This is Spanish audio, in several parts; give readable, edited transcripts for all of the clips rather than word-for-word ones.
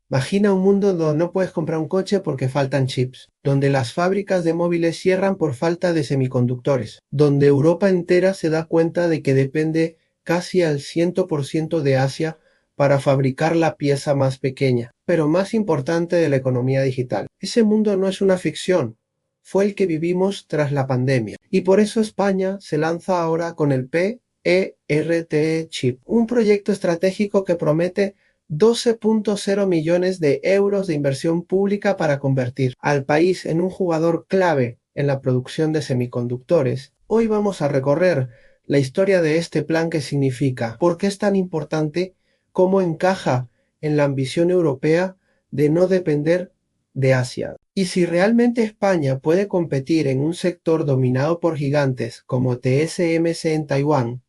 Imagina un mundo donde no puedes comprar un coche porque faltan chips, donde las fábricas de móviles cierran por falta de semiconductores, donde Europa entera se da cuenta de que depende casi al 100% de Asia para fabricar la pieza más pequeña, pero más importante de la economía digital. Ese mundo no es una ficción, fue el que vivimos tras la pandemia. Y por eso España se lanza ahora con el PERT Chip, un proyecto estratégico que promete 12,0 millones de euros de inversión pública para convertir al país en un jugador clave en la producción de semiconductores. Hoy vamos a recorrer la historia de este plan, que significa, por qué es tan importante, cómo encaja en la ambición europea de no depender de Asia. Y si realmente España puede competir en un sector dominado por gigantes como TSMC en Taiwán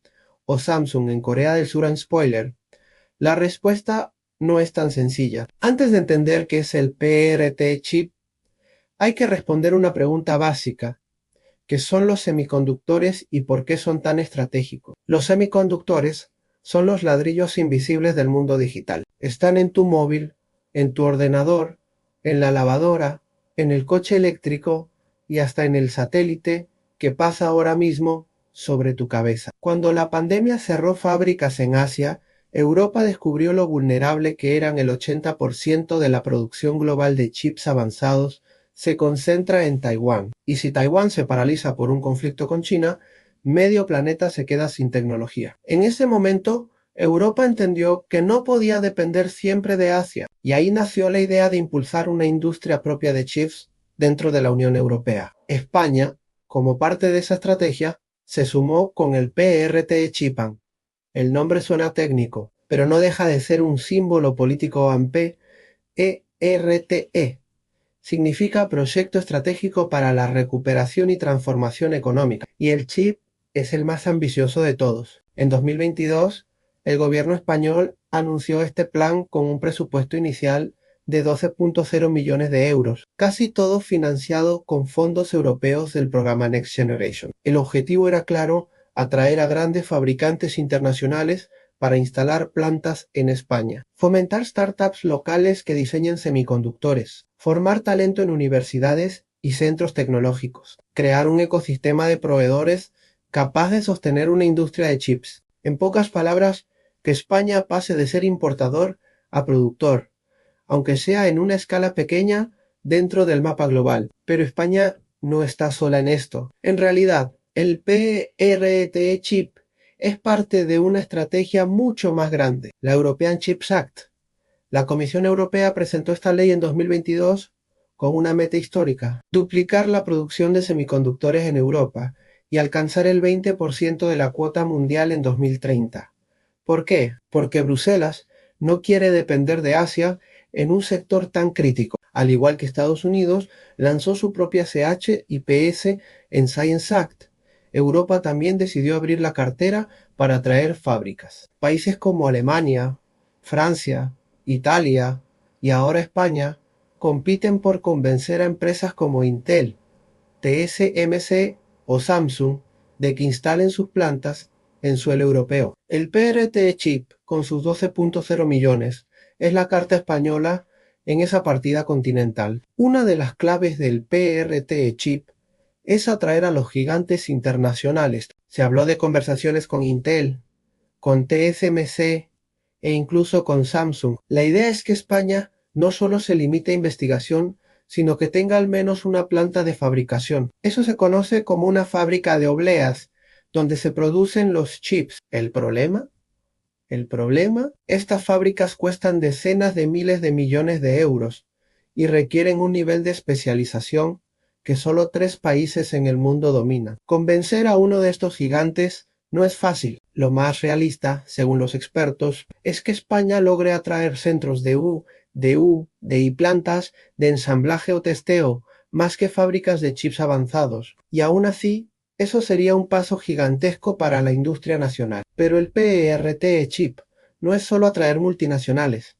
o Samsung en Corea del Sur en spoiler, la respuesta no es tan sencilla. Antes de entender qué es el PRT chip, hay que responder una pregunta básica: ¿qué son los semiconductores y por qué son tan estratégicos? Los semiconductores son los ladrillos invisibles del mundo digital. Están en tu móvil, en tu ordenador, en la lavadora, en el coche eléctrico y hasta en el satélite que pasa ahora mismo sobre tu cabeza. Cuando la pandemia cerró fábricas en Asia, Europa descubrió lo vulnerable que eran. El 80% de la producción global de chips avanzados se concentra en Taiwán, y si Taiwán se paraliza por un conflicto con China, medio planeta se queda sin tecnología. En ese momento, Europa entendió que no podía depender siempre de Asia, y ahí nació la idea de impulsar una industria propia de chips dentro de la Unión Europea. España, como parte de esa estrategia, se sumó con el PRT Chipan. El nombre suena técnico, pero no deja de ser un símbolo político AMP. ERTE significa Proyecto Estratégico para la Recuperación y Transformación Económica, y el chip es el más ambicioso de todos. En 2022, el gobierno español anunció este plan con un presupuesto inicial de 12,0 millones de euros, casi todo financiado con fondos europeos del programa Next Generation. El objetivo era claro: atraer a grandes fabricantes internacionales para instalar plantas en España, fomentar startups locales que diseñen semiconductores, formar talento en universidades y centros tecnológicos, crear un ecosistema de proveedores capaz de sostener una industria de chips. En pocas palabras, que España pase de ser importador a productor, aunque sea en una escala pequeña dentro del mapa global. Pero España no está sola en esto. En realidad, el PRT chip es parte de una estrategia mucho más grande, la European Chips Act. La Comisión Europea presentó esta ley en 2022 con una meta histórica: duplicar la producción de semiconductores en Europa y alcanzar el 20% de la cuota mundial en 2030. ¿Por qué? Porque Bruselas no quiere depender de Asia en un sector tan crítico. Al igual que Estados Unidos lanzó su propia CH y PS en Science Act, Europa también decidió abrir la cartera para atraer fábricas. Países como Alemania, Francia, Italia y ahora España compiten por convencer a empresas como Intel, TSMC o Samsung de que instalen sus plantas en suelo europeo. El PRT Chip, con sus 12,0 millones, es la carta española en esa partida continental. Una de las claves del PRT Chip es atraer a los gigantes internacionales. Se habló de conversaciones con Intel, con TSMC e incluso con Samsung. La idea es que España no solo se limite a investigación, sino que tenga al menos una planta de fabricación. Eso se conoce como una fábrica de obleas, donde se producen los chips. ¿El problema? Estas fábricas cuestan decenas de miles de millones de euros y requieren un nivel de especialización que solo 3 países en el mundo dominan. Convencer a uno de estos gigantes no es fácil. Lo más realista, según los expertos, es que España logre atraer centros de plantas de ensamblaje o testeo, más que fábricas de chips avanzados. Y aún así, eso sería un paso gigantesco para la industria nacional. Pero el PRT Chip no es solo atraer multinacionales,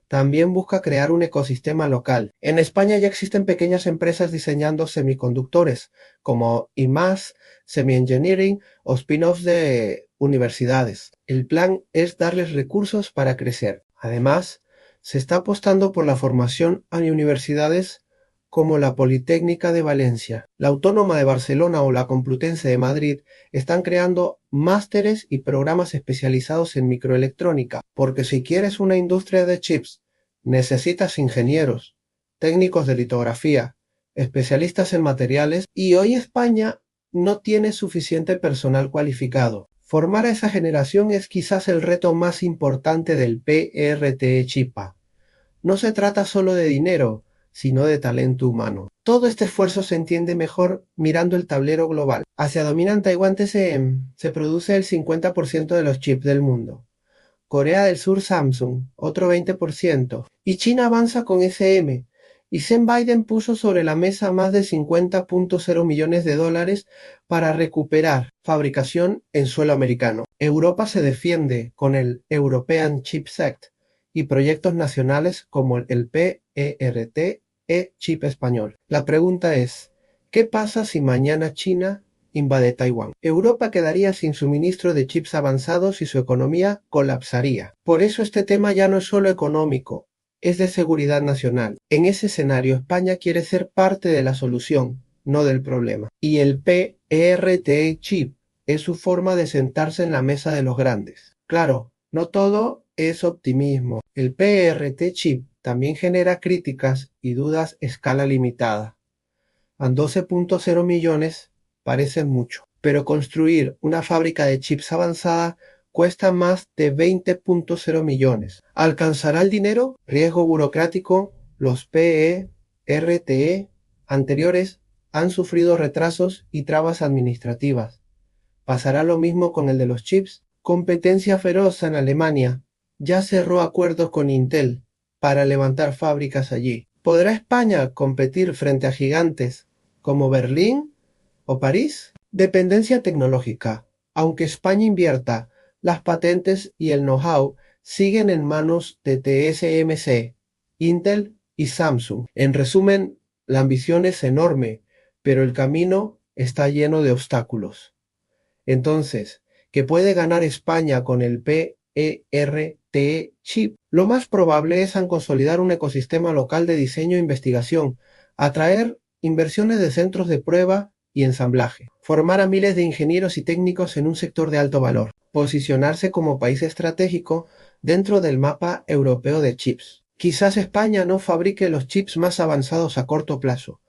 también busca crear un ecosistema local. En España ya existen pequeñas empresas diseñando semiconductores, como IMAS, Semi Engineering o spin-offs de universidades. El plan es darles recursos para crecer. Además, Se está apostando por la formación a universidades como la Politécnica de Valencia, la Autónoma de Barcelona o la Complutense de Madrid están creando másteres y programas especializados en microelectrónica, porque si quieres una industria de chips, necesitas ingenieros, técnicos de litografía, especialistas en materiales y hoy España no tiene suficiente personal cualificado. Formar a esa generación es quizás el reto más importante del PRT Chipa. No se trata solo de dinero, sino de talento humano. Todo este esfuerzo se entiende mejor mirando el tablero global. Asia domina Taiwán TCM, se produce el 50% de los chips del mundo. Corea del Sur Samsung, otro 20%. Y China avanza con SM. Y Sen Biden puso sobre la mesa más de 50.0 millones de dólares para recuperar fabricación en suelo americano. Europa se defiende con el European Chips Act y proyectos nacionales como el PERT Chip español. La pregunta es, ¿qué pasa si mañana China invade Taiwán? Europa quedaría sin suministro de chips avanzados y su economía colapsaría. Por eso este tema ya no es solo económico, es de seguridad nacional. En ese escenario España quiere ser parte de la solución, no del problema. Y el PERT Chip es su forma de sentarse en la mesa de los grandes. Claro, no todo es optimismo. El PRT chip también genera críticas y dudas a escala limitada. A 12.0 millones parece mucho, pero construir una fábrica de chips avanzada cuesta más de 20.0 millones. ¿Alcanzará el dinero? Riesgo burocrático. Los PERTE anteriores han sufrido retrasos y trabas administrativas. ¿Pasará lo mismo con el de los chips? Competencia feroz en Alemania. Ya cerró acuerdos con Intel para levantar fábricas allí. ¿Podrá España competir frente a gigantes como Berlín o París? Dependencia tecnológica. Aunque España invierta, las patentes y el know-how siguen en manos de TSMC, Intel y Samsung. En resumen, la ambición es enorme, pero el camino está lleno de obstáculos. Entonces, ¿qué puede ganar España con el PERT chip? Lo más probable es consolidar un ecosistema local de diseño e investigación, atraer inversiones de centros de prueba y ensamblaje, formar a miles de ingenieros y técnicos en un sector de alto valor, posicionarse como país estratégico dentro del mapa europeo de chips. Quizás España no fabrique los chips más avanzados a corto plazo,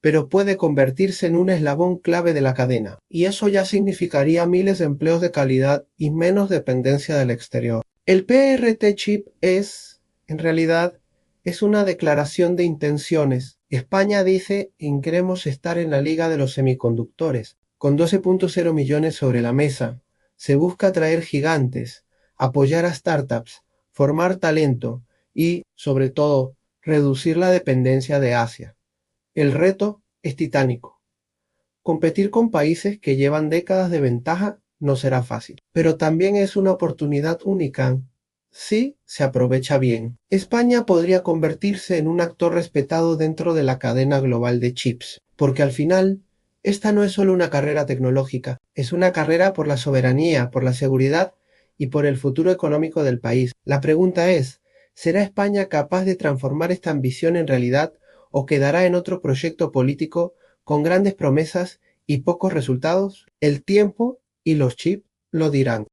pero puede convertirse en un eslabón clave de la cadena, y eso ya significaría miles de empleos de calidad y menos dependencia del exterior. El PRT chip en realidad, es una declaración de intenciones. España dice en queremos estar en la liga de los semiconductores. Con 12.0 millones sobre la mesa, se busca atraer gigantes, apoyar a startups, formar talento y, sobre todo, reducir la dependencia de Asia. El reto es titánico. Competir con países que llevan décadas de ventaja no será fácil, pero también es una oportunidad única si se aprovecha bien. España podría convertirse en un actor respetado dentro de la cadena global de chips, porque al final esta no es solo una carrera tecnológica, es una carrera por la soberanía, por la seguridad y por el futuro económico del país. La pregunta es, ¿será España capaz de transformar esta ambición en realidad o quedará en otro proyecto político con grandes promesas y pocos resultados? El tiempo y los chips lo dirán.